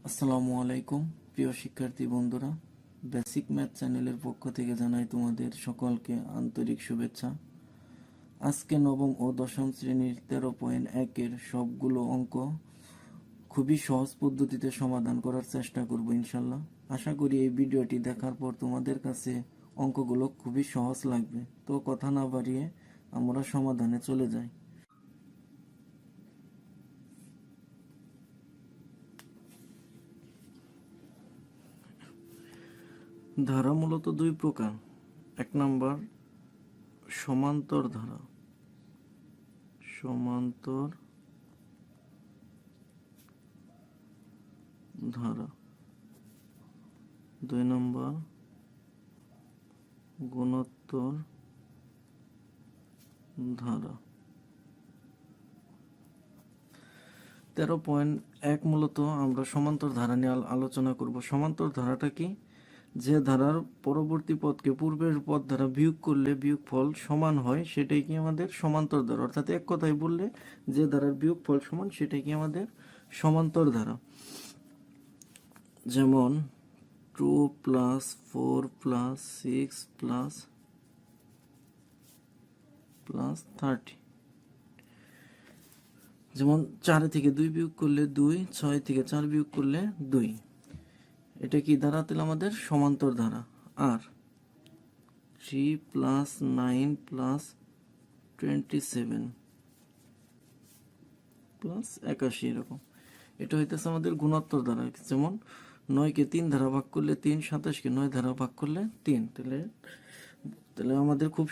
আসসালামু আলাইকুম প্রিয় শিক্ষার্থী বন্ধুরা, বেসিক ম্যাথ চ্যানেলের পক্ষ থেকে জানাই তোমাদের সকলকে আন্তরিক শুভেচ্ছা। আজকে নবম ও দশম শ্রেণীর 13.1-এর সবগুলো অঙ্ক খুবই সহজ পদ্ধতিতে সমাধান করার চেষ্টা করব ইনশাল্লাহ। আশা করি এই ভিডিওটি দেখার পর তোমাদের কাছে অঙ্কগুলো খুবই সহজ লাগবে। তো কথা না বাড়িয়ে আমরা সমাধানে চলে যাই। ধারা মূলত দুই প্রকার। এক নাম্বার সমান্তর ধারা, সমান্তর ধারা। দুই নম্বর গুণোত্তর ধারা। 13.1 মূলত আমরা সমান্তর ধারা নিয়ে আলোচনা করব। সমান্তর ধারাটা কি? যে ধারার পরবর্তী পদকে পূর্বের পদ দ্বারা বিয়োগ করলে বিয়োগফল সমান হয় সেটাই কি আমাদের সমান্তর ধারা। অর্থাৎ এক কথায় বললে যে ধারার বিয়োগফল সমান সেটাই কি আমাদের সমান্তর ধারা। যেমন 2 + 4 + 6 + 30। যেমন 4 থেকে 2 বিয়োগ করলে 2, 6 থেকে 4 বিয়োগ করলে 2। এটা কি ধারা? তাহলে আমাদের সমান্তর ধারা। আর 3 + 9 + 27 + 81 এরকম, এটা হইতেছে আমাদের গুণোত্তর ধারা। যেমন 9 কে 3 ধারা ভাগ করলে 3, 27 কে 9 ধারা ভাগ করলে 3। তাহলে আমাদের খুব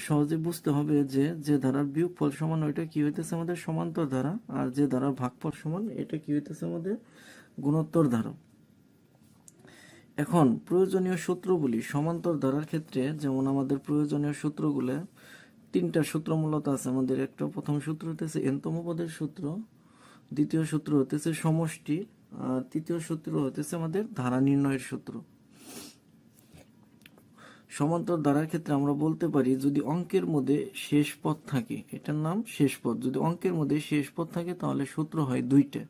সহজে বুঝতে হবে যে যে ধারার বিয়োগফল সমান ওইটা কি হইতেছে আমাদের সমান্তর ধারা, আর যে ধারার ভাগফল সমান এটা কি হইতেছে আমাদের গুণোত্তর ধারা। এখন প্রয়োজনীয় সূত্র বলি সমান্তর ধারার ক্ষেত্রে। যেমন আমাদের প্রয়োজনীয় সূত্রগুলো 3টা সূত্র মূলত আছে আমাদের। একটা প্রথম সূত্র হতেছে এনতম পদের সূত্র, দ্বিতীয় সূত্র হতেছে সমষ্টি, আর তৃতীয় সূত্র হতেছে আমাদের ধারা নির্ণয়ের সূত্র। সমান্তর ধারার ক্ষেত্রে আমরা বলতে পারি যদি অঙ্কের মধ্যে শেষ পদ থাকে, এটার নাম শেষ পদ। যদি অঙ্কের মধ্যে শেষ পদ থাকে তাহলে সূত্র হয় 2টা।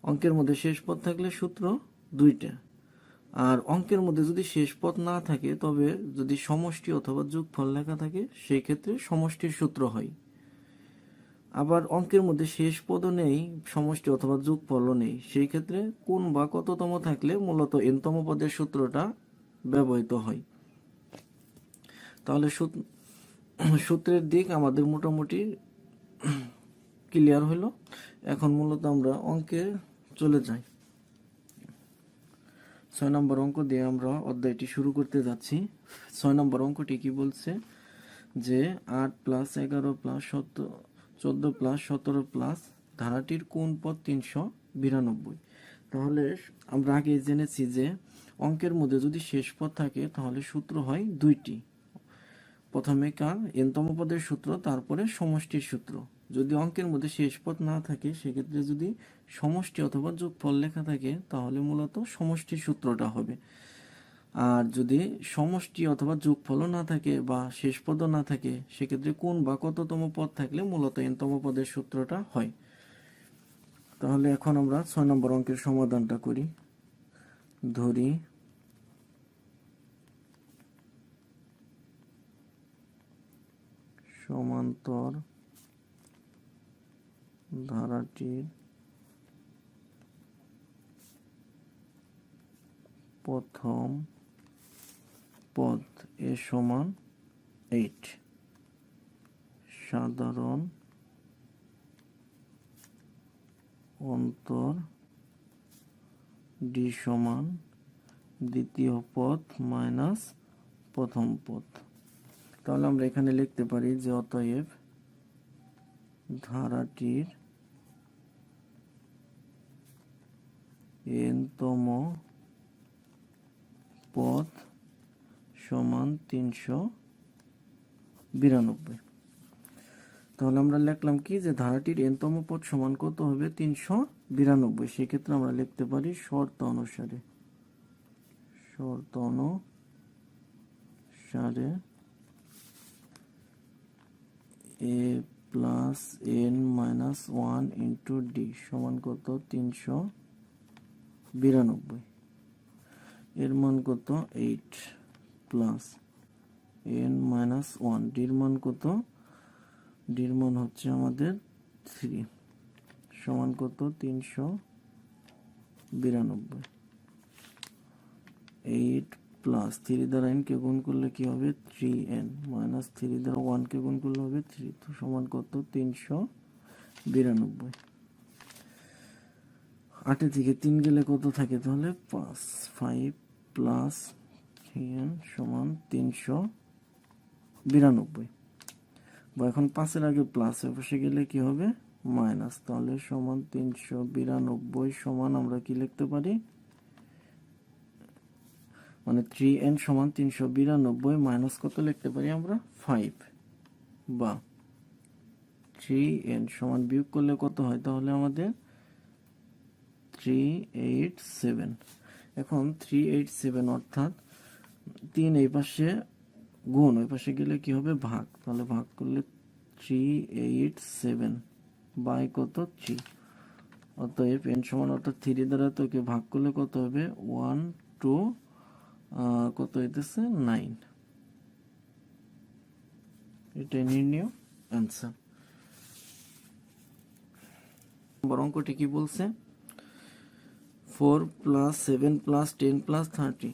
অঙ্কের মধ্যে শেষ পদ থাকলে সূত্র 2টা। আর অঙ্কের মধ্যে যদি শেষ পদ না থাকে তবে যদি সমষ্টি অথবা যোগফল লেখা থাকে সেই ক্ষেত্রে সমষ্টির সূত্র হয়। আবার অঙ্কের মধ্যে শেষ পদও নেই, সমষ্টি অথবা যোগফলও নেই, সেই ক্ষেত্রে কোন বা কততম থাকলে মূলত এনতম পদের সূত্রটা ব্যবহৃত হয়। তাহলে সূত্রের দিক আমাদের মোটামুটি ক্লিয়ার হলো। এখন মূলত আমরা অঙ্কে চলে যাই। 6 নম্বর অঙ্ক দিয়ে আমরা অধ্যায়টি শুরু করতে যাচ্ছি। 6 নম্বর অঙ্কটি কি বলছে যে 8 + 11 + 14 + 17 ধারাটির কোন পদ 392। তাহলে আমরা আগে জেনেছি যে অঙ্কের মধ্যে যদি শেষ পদ থাকে তাহলে সূত্র হয় 2টি। প্রথমে কার এনতম পদের সূত্র, তারপরে সমষ্টির সূত্র। যদি অঙ্কের মধ্যে শেষ পদ না থাকে সেক্ষেত্রে যদি সমষ্টি অথবা যোগফল লেখা থাকে তাহলে মূলত সমষ্টির সূত্রটা হবে। আর যদি সমষ্টি অথবা যোগফলও না থাকে বা শেষ পদও না থাকে সেক্ষেত্রে কোন বা কততম পদ থাকলে মূলত এনতম পদের সূত্রটা হয়। তাহলে এখন আমরা 6 নম্বর অঙ্কের সমাধানটা করি। ধরি সমান্তর ধারাটির প্রথম পদ এ সমান 8, সাধারণ অন্তর ডি সমান দ্বিতীয় পদ মাইনাস প্রথম পদ। তাহলে আমরা এখানে লিখতে পারি যে অতএব ধারাটির এনতম পদ সমান 392। তাহলে আমরা লিখলাম কি যে ধারাটির এনতম পদ সমান কত হবে 392। সেক্ষেত্রে আমরা লিখতে পারি শর্ত অনুসারে a + n - 1 * d সমান কত 392। 92, এর মান কত 8 প্লাস n মাইনাস 1, ডির মান কত, ডির মান হচ্ছে আমাদের 3 সমান কত 392। 8 প্লাস 3 দ্বারা n কে গুণ করলে কি হবে 3n মাইনাস 3 দ্বারা 1 কে গুণ করলে হবে 3, তো সমান কত 392। 8 থেকে 3 গেলে কত থাকে তাহলে 5, 5 প্লাস 3n সমান 392। বা এখন 5-এর আগে প্লাস বসে গেলে কি হবে মাইনাস, তাহলে সমান 392 সমান আমরা কি লিখতে পারি, মানে 3n সমান 392 মাইনাস কত লিখতে পারি আমরা 5, বা 3n সমান বিয়োগ করলে কত হয় তাহলে আমাদের 387। এখন 387 অর্থাৎ 3 এই পাশে গুণ ওই পাশে গেলে কি হবে ভাগ, তাহলে ভাগ করলে 387 বাই কত 3, অতএব n সমান অর্থাৎ 3 দ্বারা তোকে ভাগ করলে কত হবে 1 2 কত হইতেছে 9, এটাই নির্ণয় অ্যান্সার। অঙ্কটি কি বলছে 4 প্লাস 7 প্লাস 10 প্লাস 30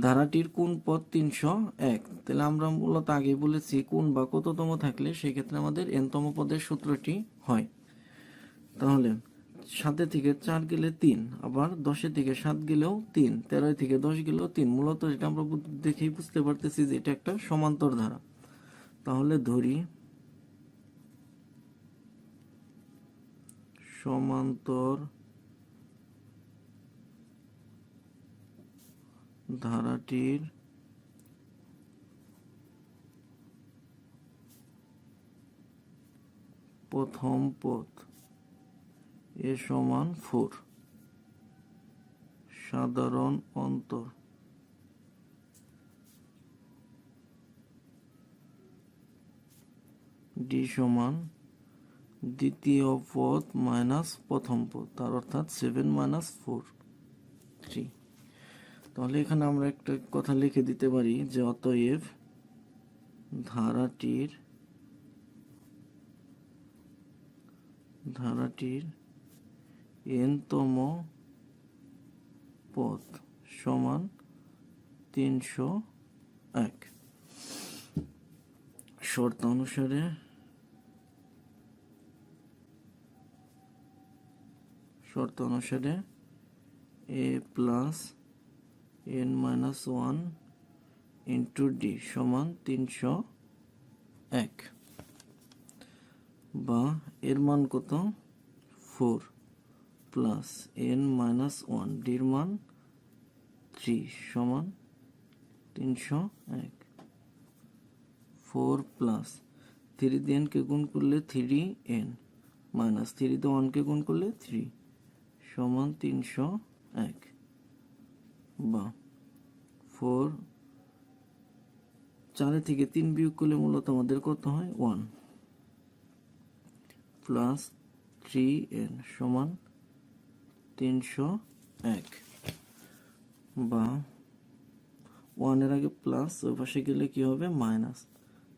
ধারাটির কোন পদ 301। তাহলে আমরা মূলত আগে বলেছি কোন বা কততম থাকলে সেই ক্ষেত্রে আমাদের n-তম পদের সূত্রটি হয়। তাহলে 7 থেকে 4 গেলে 3, আবার 10 থেকে 7 গেলেও 3, 13 থেকে 10 গেলেও 3। মূলত এটা আমরা দেখেই বুঝতে পারতেছি যে এটা একটা সমান্তর ধারা। তাহলে ধরি সমান্তর ধারাটির প্রথম পদ এ সমান 4, সাধারণ অন্তর ডি সমান দ্বিতীয় পদ মাইনাস প্রথম পদ, তার অর্থাৎ 7 মাইনাস 4 3। তাহলে এখানে আমরা একটা কথা লিখে দিতে পারি যে অতএব ধারাটির n-তম পদ সমান 301। শর্ত অনুসারে a plus n minus 1 into D সমান 301, বা এর মান কত 4 প্লাস n মাইনাস 1 ডির মান 3 সমান 301। 4 প্লাস 3 দিয়ে n কে গুণ করলে 3n মাইনাস 3 দিয়ে 1 কে গুণ করলে 3 সমান 301, বা 4 4 থেকে 3 বিয়োগ করলে মূলত আমাদের কত হয় 1 প্লাস 3n সমান 301, বা 1 এর আগে প্লাস ওই পাশে গেলে কি হবে মাইনাস,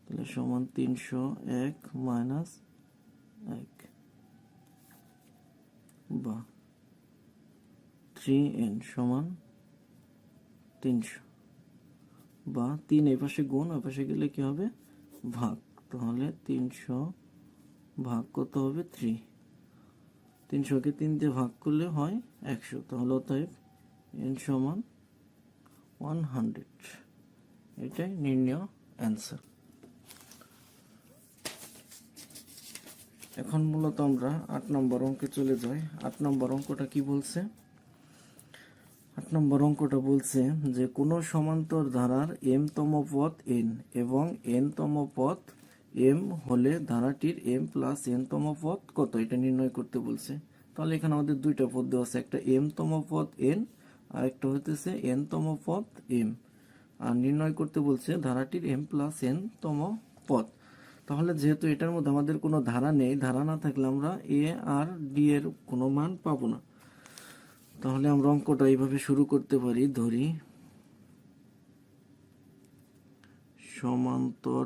তাহলে সমান 301 মাইনাস 1, বা 3n সমান 300, বা 3 এই পাশে গুণ ওই পাশে গেলে কি হবে ভাগ, তাহলে 300 ভাগ কত হবে 3, 300 কে 3 দিয়ে ভাগ করলে হয় 100, তাহলে অতএব n সমান 100, এটাই নির্ণয় অ্যান্সার। এখন মূলত আমরা 8 নম্বর অঙ্কে চলে যাই। 8 নম্বর অঙ্কটা কি বলছে, 8 নম্বর অঙ্কটা বলছে যে কোন সমান্তর ধারার m-তম পদ n এবং n-তম পদ m হলে ধারাটির m প্লাস n-তম পদ কত, এটা নির্ণয় করতে বলছে। তাহলে এখানে আমাদের দুইটা পদ দেওয়া আছে, একটা m-তম পদ n আর একটা হইতেছে n-তম পদ m, আর নির্ণয় করতে বলছে ধারাটির m প্লাস n-তম পদ। তাহলে যেহেতু এটার মধ্যে আমাদের কোনো ধারা নেই, ধারা না থাকলে আমরা a আর d এর কোনো মান পাবো না। তাহলে আমরা অঙ্কটা এইভাবে শুরু করতে পারি। ধরি সমান্তর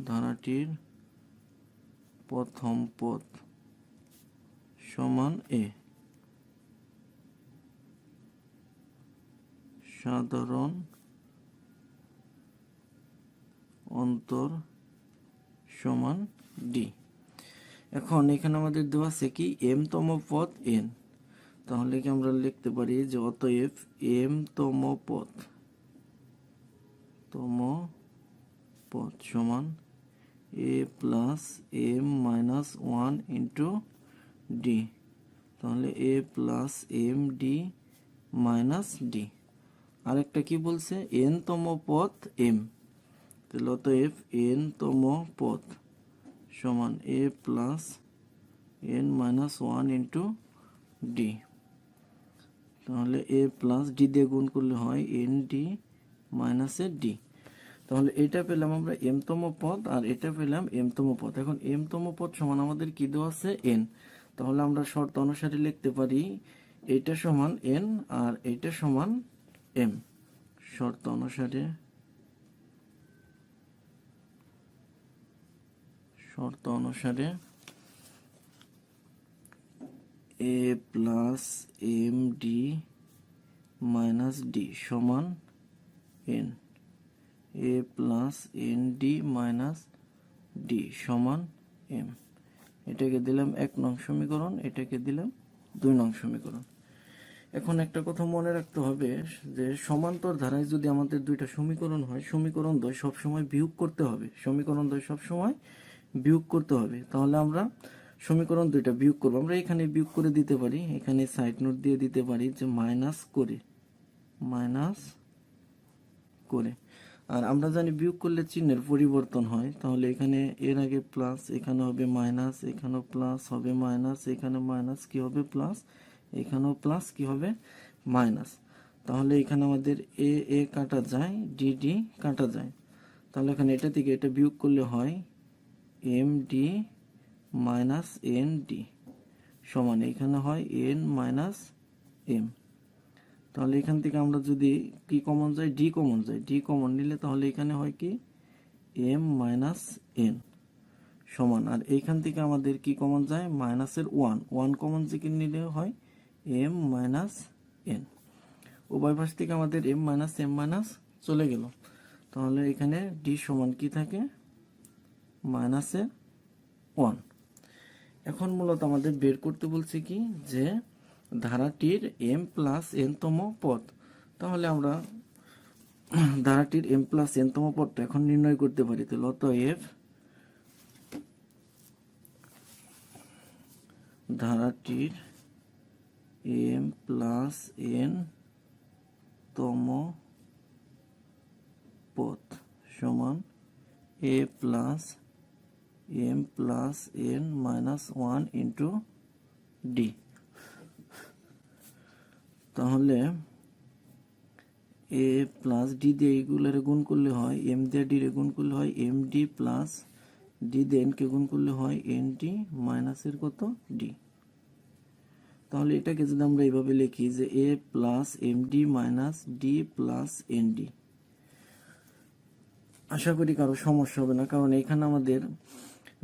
ধারাটির প্রথম পদ সমান এ, সাধারণ অন্তর সমান ডি। এখন এখানে আমাদের দেওয়া আছে কি এম তম পদ এন, তাহলে কি আমরা লিখতে পারি যে অতএব এম তম পদ সমান A plus M minus one into D. তাহলে A plus M D minus D. আরেকটা কি বলছে এন তম পদ এম, তাহলে অতএব এন তম পদ সমান A plus N minus one into D. তাহলে এ প্লাস ডি দিয়ে গুণ করলে হয় এন ডি মাইনাসের ডি। তাহলে এটা পেলাম আমরা এম তম পদ আর এটা পেলাম এম তম পদ। এখন এম তম পদ সমান আমাদের কি দেওয়া আছে এন, তাহলে আমরা শর্ত অনুসারে লিখতে পারি এইটা সমান এন আর এইটা সমান এম। শর্ত অনুসারে A plus M D minus D সমান N, A plus N D minus D সমান এম। এটাকে দিলাম 1 নং সমীকরণ, এটাকে দিলাম 2 নং সমীকরণ। এখন একটা কথা মনে রাখতে হবে যে সমান্তর ধারায় যদি আমাদের দুইটা সমীকরণ হয়, সমীকরণ দ্বয় সবসময় বিয়োগ করতে হবে, তাহলে আমরা সমীকরণ দুইটা বিয়োগ করবো। আমরা এখানে বিয়োগ করে দিতে পারি, এখানে সাইড নোট দিয়ে দিতে পারি যে মাইনাস করে। আর আমরা জানি বিয়োগ করলে চিহ্নের পরিবর্তন হয়, তাহলে এখানে এর আগে প্লাস, এখানে হবে মাইনাস, এখানেও প্লাস হবে মাইনাস, এখানে মাইনাস কি হবে প্লাস, এখানেও প্লাস কি হবে মাইনাস। তাহলে এখানে আমাদের এ এ কাটা যায়, ডি ডি কাটা যায়, তাহলে এখানে এটা থেকে এটা বিয়োগ করলে হয় M D minus N D সমান এখানে হয় এন মাইনাস এম। তাহলে এখান থেকে আমরা যদি কি কমন যায়, ডি কমন নিলে তাহলে এখানে হয় কি এম মাইনাস এন সমান, আর এইখান থেকে আমাদের কি কমন যায় মাইনাসের ওয়ান কমন থেকে নিলে হয় এম মাইনাস এন। উভয় পাশ থেকে আমাদের এম মাইনাস চলে গেল, তাহলে এখানে ডি সমান কি থাকে মাইনাসের 1। এখন মূলত আমাদের বের করতে বলছে কি যে ধারাটির এম প্লাস এন তম পদ। তাহলে আমরা ধারাটির এম প্লাস এন তম পদটা এখন নির্ণয় করতে পারি। তাহলে অতএব ধারাটির এম প্লাস এন তম পদ সমান A plus M plus N minus 1 into D. তাহলে এ প্লাস ডি দিয়ে এইগুলোরে গুণ করলে হয় এম দিয়ে ডি রে গুণ করলে হয় এম ডি প্লাস ডি দিয়ে এন কে গুণ করলে হয় এন ডি মাইনাসের কত ডি। তাহলে এটাকে যদি আমরা এইভাবে লিখি যে A plus M D minus D plus N D, আশা করি কারো সমস্যা হবে না, কারণ এখানে আমাদের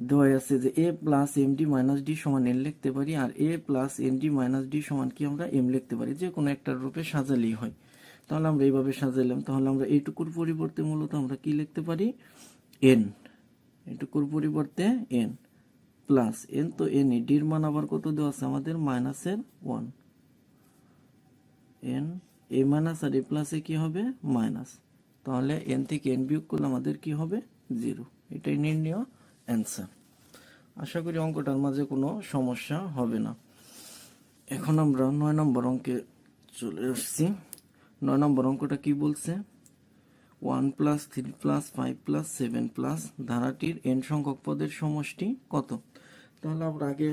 দেওয়া আছে যে A plus M D minus D সমান এন লিখতে পারি, আর A plus N D minus D সমান কি আমরা এম লিখতে পারি, যে কোনো একটার রূপে সাজালেই হয়। তাহলে আমরা এইভাবে সাজাইলাম, তাহলে আমরা এইটুকুর পরিবর্তে মূলত আমরা কি লিখতে পারি এন, এইটুকুর পরিবর্তে এন প্লাস এন, তো এন ডির মান আবার কত দেওয়া আছে আমাদের মাইনাসের 1, এন এ মাইনাস আর এ প্লাসে কি হবে মাইনাস, তাহলে এন থেকে এন বিয়োগ করলে আমাদের কি হবে 0। এটাই নির্ণয় অ্যান্সার। আশা করি অঙ্কটার মাঝে কোনো সমস্যা হবে না। এখন আমরা 9 নম্বর অঙ্কে চলে আসছি। 9 নম্বর অঙ্কটা কি বলছে 1 প্লাস 3 প্লাস 5 প্লাস 7 প্লাস ধারাটির n সংখ্যক পদের সমষ্টি কত। তাহলে আমরা আগে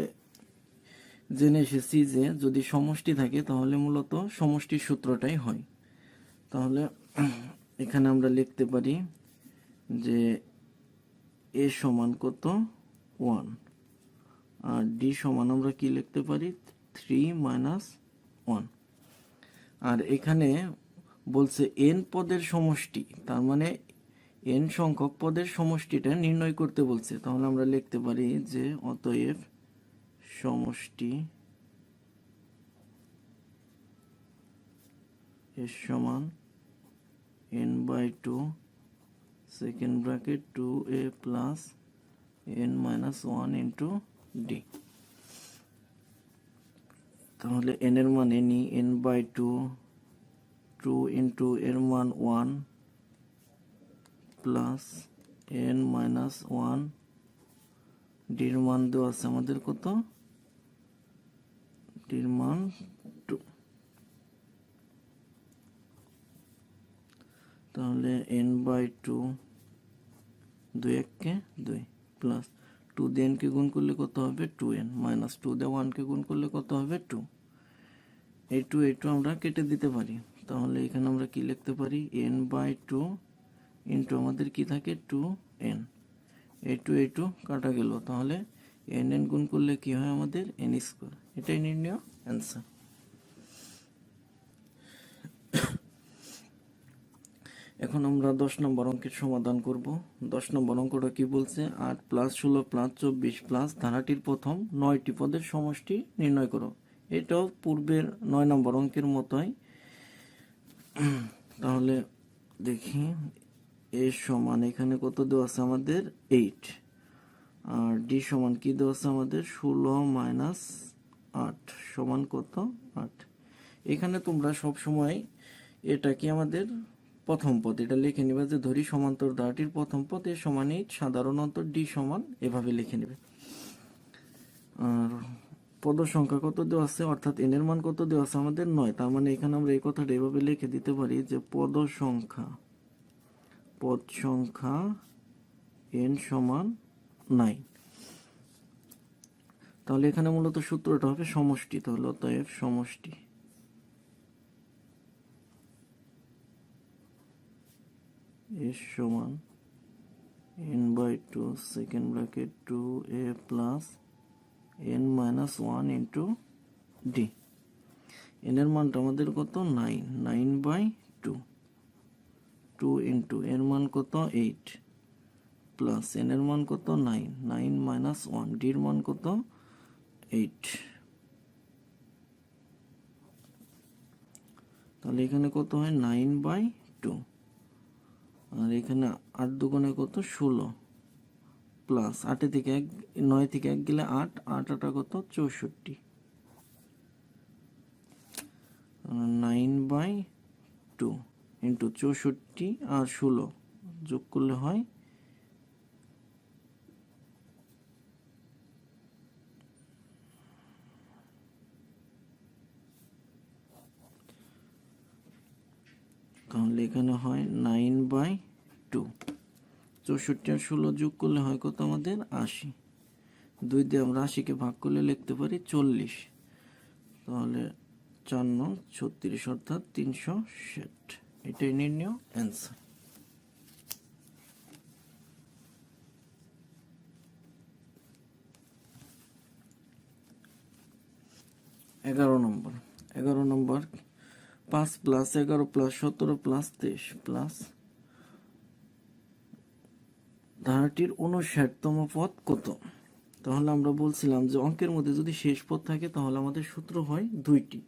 জেনে এসেছি যে যদি সমষ্টি থাকে তাহলে মূলত সমষ্টির সূত্রটাই হয়। তাহলে এখানে আমরা লিখতে পারি যে এ সমান কত 1, আর ডি সমান আমরা কি লিখতে পারি 3 মাইনাস 1। আর এখানে বলছে এন পদের সমষ্টি, তার মানে এন সংখ্যক পদের সমষ্টিটা নির্ণয় করতে বলছে। তাহলে আমরা লিখতে পারি যে অতএব সমষ্টি এর সমান n by 2 second bracket 2a plus n minus 1 into D. তাহলে n এর মান নিই n বাই 2 ইন্টু এর মান 1 প্লাস n মাইনাস 1, ডির মান দেওয়া আছে আমাদের কত, ডির মান 2। তাহলে n বাই 2 2 1 2 প্লাস 2 দিয়ে n কে গুণ করলে কত হবে 2n মাইনাস 2 দিয়ে 1 কে গুণ করলে কত হবে 2। এই 2 আমরা কেটে দিতে পারি। তাহলে এখানে আমরা কি লিখতে পারি n বাই 2 ইন্টু আমাদের কি থাকে 2n, এই 2 কাটা গেল। তাহলে n গুণ করলে কি হয় আমাদের n স্কোয়ার। এটাই নির্ণয় অ্যান্সার। এখন আমরা 10 নম্বর অঙ্কের সমাধান করব। 10 নম্বর অঙ্কটা কি বলছে 8 প্লাস 16 প্লাস 24 প্লাস ধারাটির প্রথম 9টি পদের সমষ্টি নির্ণয় করো। এটাও পূর্বের 9 নম্বর অঙ্কের মতোই। তাহলে দেখি এ সমান এখানে কত দেওয়া আছে আমাদের 8, আর ডি সমান কি দেওয়া আছে আমাদের 16 মাইনাস 8 সমান কত 8। এখানে তোমরা সব সময় এটা কি আমাদের প্রথম পদ, এটা লিখে নিবে যে ধরি সমান্তর ধারাটির প্রথম পদ এর সমান 8, সাধারণত ডি সমান এভাবে লিখে নেবে। আর পদ সংখ্যা কত দেওয়া আছে, অর্থাৎ n এর মান কত দেওয়া আছে আমাদের 9। তার মানে এখানে আমরা এই কথাটা এভাবে লিখে দিতে পারি যে পদ সংখ্যা n সমান 9। তাহলে এখানে মূলত সূত্রটা হবে সমষ্টি। তাহলে অতএব সমষ্টি এর সমান n by 2 second bracket 2a plus n minus 1 into D. n এর মানটা আমাদের কত 9 বাই 2 ইন্টু এর মান কত 8 প্লাস n এর মান কত 9 মাইনাস 1, ডির মান কত 8। তাহলে এখানে কত হয় 9 বাই 2, আর এখানে 8 দুগুণে কত 16 প্লাস 8 থেকে 9 থেকে 1 গেলে 8 8 কত 64, 9 বাই 2 ইন্টু 64 আর 16 যোগ করলে হয় তাহলে এখানে হয় 9 বাই 2, 64 আর 16 যোগ করলে হয় কত আমাদের 80। 2 দিয়ে আমরা 80কে ভাগ করলে লিখতে পারি 40। তাহলে 4 9 36 অর্থাৎ 360। এটাই নির্ণয় অ্যান্সার। 11 নম্বর 5 প্লাস 11 প্লাস 17 প্লাস 23 প্লাস ধারাটির 59তম পদ কত। তাহলে আমরা বলছিলাম যে অঙ্কের মধ্যে যদি শেষ পদ থাকে তাহলে আমাদের সূত্র হয় 2টি,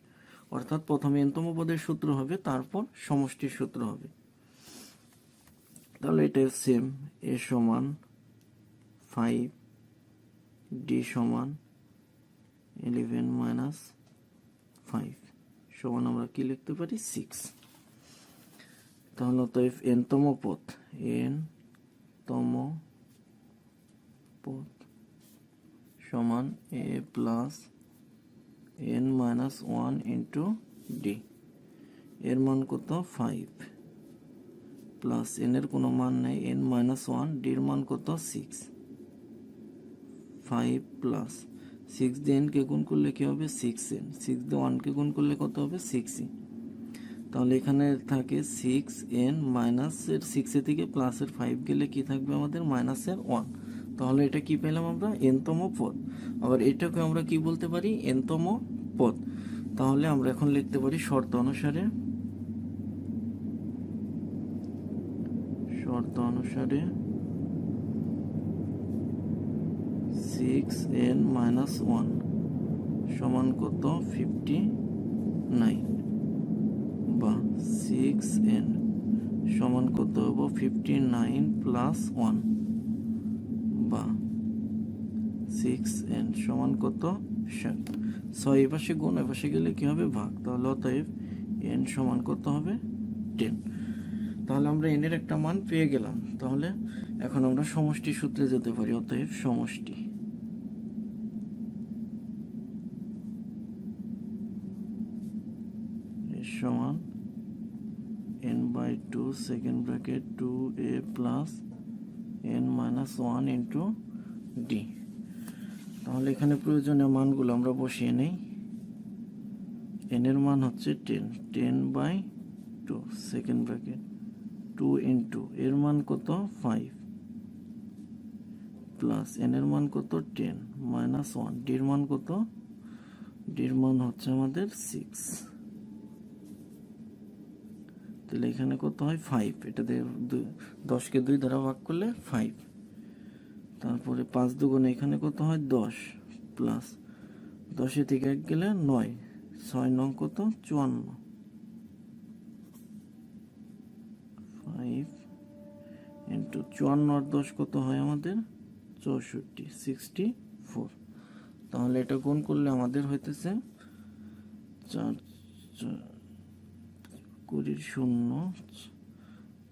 অর্থাৎ প্রথমে n-তম পদের সূত্র হবে, তারপর সমষ্টির সূত্র হবে। তাহলে এটা সেম, a সমান 5, d সমান 11 মাইনাস 5 সমান আমরা কি লিখতে পারি 6। তাহলে তো n-তম পদ সমান a plus n minus 1 into D. এর মান কত 5 প্লাস n এর কোনো মান নেই n মাইনাস 1, ডির মান কত 6। 5 প্লাস 6 দিয়ে n কে গুণ করলে কি হবে 6n, 6 দিয়ে 1 কে গুণ করলে কত হবে 6e। তাহলে এখানে থাকে 6n মাইনাসের 6 থেকে প্লাসের 5 গেলে কি থাকবে আমাদের মাইনাসের 1। তাহলে এটা কি পেলাম আমরা, এনতম পদ। আবার এটাকে আমরা কি বলতে পারি, এনতম পদ। তাহলে আমরা এখন লিখতে পারি শর্ত অনুসারে, শর্ত অনুসারে 6n-1 সমান কত, 59, বা 6n সমান কত হবো 59 প্লাস 1, বা 6n সমান কত 60। 6 এই পাশে গুণ, এ পাশে গেলে কি হবে, ভাগ। তাহলে অতএব n সমান কত হবে, 10। তাহলে আমরা n এর একটা মান পেয়ে গেলাম। তাহলে এখন আমরা সমষ্টি সূত্রে যেতে পারি। অতএব সমষ্টি সমান n/2 second bracket 2a plus n-1 into d। তাহলে এখানে প্রয়োজনীয় মানগুলো আমরা বসিয়ে নেই। n এর মান হচ্ছে 10, 10/2 সেকেন্ড ব্র্যাকেট 2 ইন্টু এর মান কত 5 প্লাস n এর মান কত 10 মাইনাস 1, d এর মান কত, d এর মান হচ্ছে আমাদের 6। তাহলে এখানে কত হয় 5, এটা দিয়ে 10কে 2 দ্বারা ভাগ করলে 5। তারপরে 5 দুগুণে এখানে কত হয় 10 প্লাস 10 থেকে 1 গেলে 9, 6 9 কত 54, 5 ইন্টু 54 আর 10 কত হয় আমাদের 64, 64। তাহলে এটা গুণ করলে আমাদের হইতেছে 4 20 0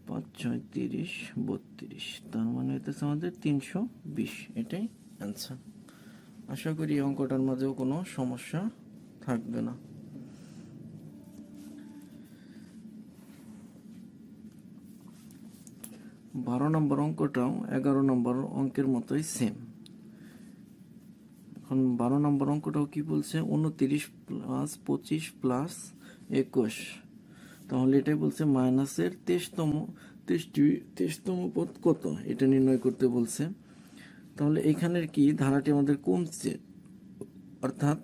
5 6 30 32, তার মানে হইতেছে আমাদের 320। এটাই অ্যান্সার। আশা করি এই অঙ্কটার মাঝেও কোনো সমস্যা থাকবে না। বারো নম্বর অঙ্কটাও 11 নম্বর অঙ্কের মতোই সেম। এখন 12 নম্বর অঙ্কটাও কি বলছে, 29 প্লাস 25 প্লাস 21। তাহলে এটাই বলছে মাইনাসের 23তম পদ কত, এটা নির্ণয় করতে বলছে। তাহলে এখানের কি ধারাটি আমাদের কমছে, অর্থাৎ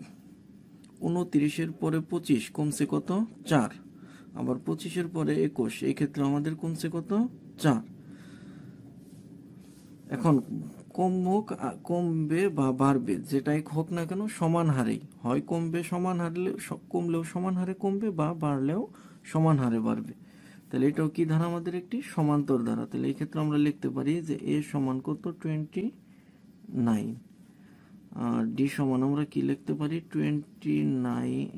29-এর পরে 25 কমছে কত 4, আবার 25-এর পরে 21, এই ক্ষেত্রে আমাদের কমছে কত 4। এখন কমবে বা বাড়বে যেটাই হোক না কেন সমান হারেই হয়, কমবে সমান হারে, কমলেও সমান হারে কমবে, বা বাড়লেও সমান হারে বাড়বে। তাহলে এটাও কি ধারা, আমাদের একটি সমান্তর ধারা। তাহলে এই ক্ষেত্রে আমরা লিখতে পারি যে এ সমান কত 29, আর ডি সমান আমরা কি লিখতে পারি 29,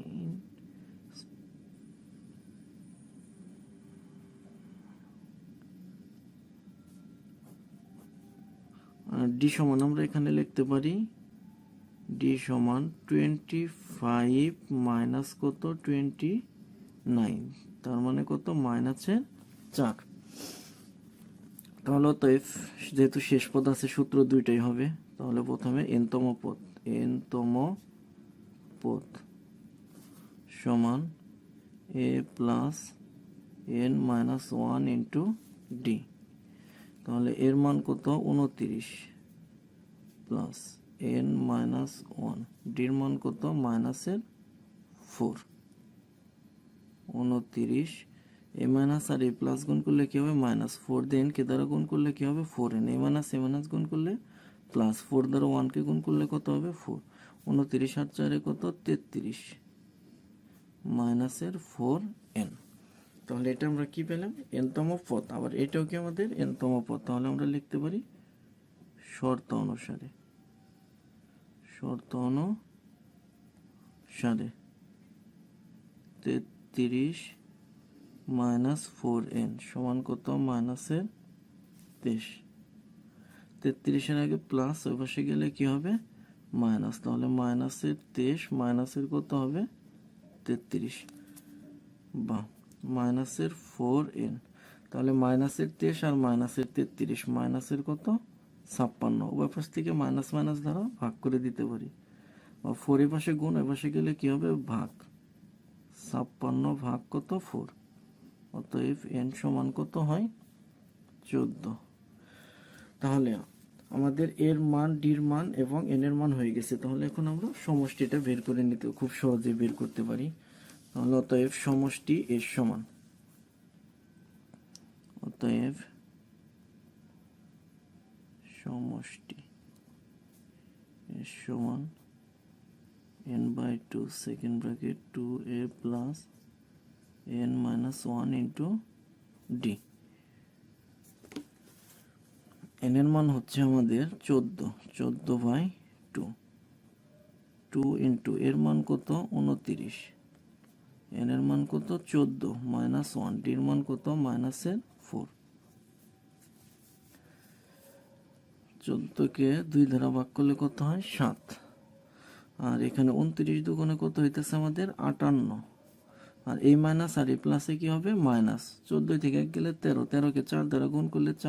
ডি সমান আমরা এখানে লিখতে পারি ডি সমান 25 মাইনাস কত 29, তার মানে কত মাইনাসের 4। তাহলে তো যেহেতু শেষ পদ আছে সূত্র দুইটাই হবে। তাহলে প্রথমে এনতম পদ সমান A plus n-1 into D. তাহলে এর মান কত 29 প্লাস n-1, ডির মান কত মাইনাসের 4। 29 এ মাইনাস আর এ প্লাস গুণ করলে কি হবে মাইনাস, 4 দিয়ে n কে দ্বারা গুণ করলে কি হবে 4n, এ মাইনাস গুণ করলে প্লাস, 4 দ্বারা 1 কে গুণ করলে কত হবে 4। 29 আর 4 কত 33 মাইনাসের 4n। তাহলে এটা আমরা কি পেলাম এনতম পদ। আবার এটাও কি আমাদের এনতম পদ। তাহলে আমরা লিখতে পারি শর্ত অনুসারে 33 মাইনাস 4n সমান কত মাইনাসের 23। 33-এর আগে প্লাস, ওই পাশে গেলে কি হবে মাইনাস। তাহলে মাইনাসের 23 মাইনাসের কত হবে 33, বা মাইনাসের 4n। তাহলে মাইনাসের 23 আর মাইনাসের 33, মাইনাসের কত 56, ওই পাশ থেকে মাইনাস দ্বারা ভাগ করে দিতে পারি, বা 4 এর পাশে গুণ, ওই পাশে গেলে কি হবে ভাগ, 56 ভাগ কত 4। অতএব n সমান কত হয় 14। তাহলে আমাদের এর মান, ডির মান এবং এন এর মান হয়ে গেছে। তাহলে এখন আমরা সমষ্টিটা বের করে নিতে খুব সহজে বের করতে পারি। তাহলে অতএব সমষ্টি এর সমান, অতএব সমষ্টি এর সমান n/2 second bracket 2a plus n-1 into D. n এর মান হচ্ছে আমাদের 14/2, 2 ইন্টু এর মান কত 29, n এর মান কত 14 -1, ডির মান কত -4। 14কে 2 দ্বারা ভাগ করলে কত হয় 7, আর এখানে 29 দুগুণে কত হইতেছে আমাদের 58, আর এই মাইনাস আর এই প্লাসে কি হবে মাইনাস। 14 থেকে 1 গেলে 13, 13কে 4 দ্বারা গুণ করলে 4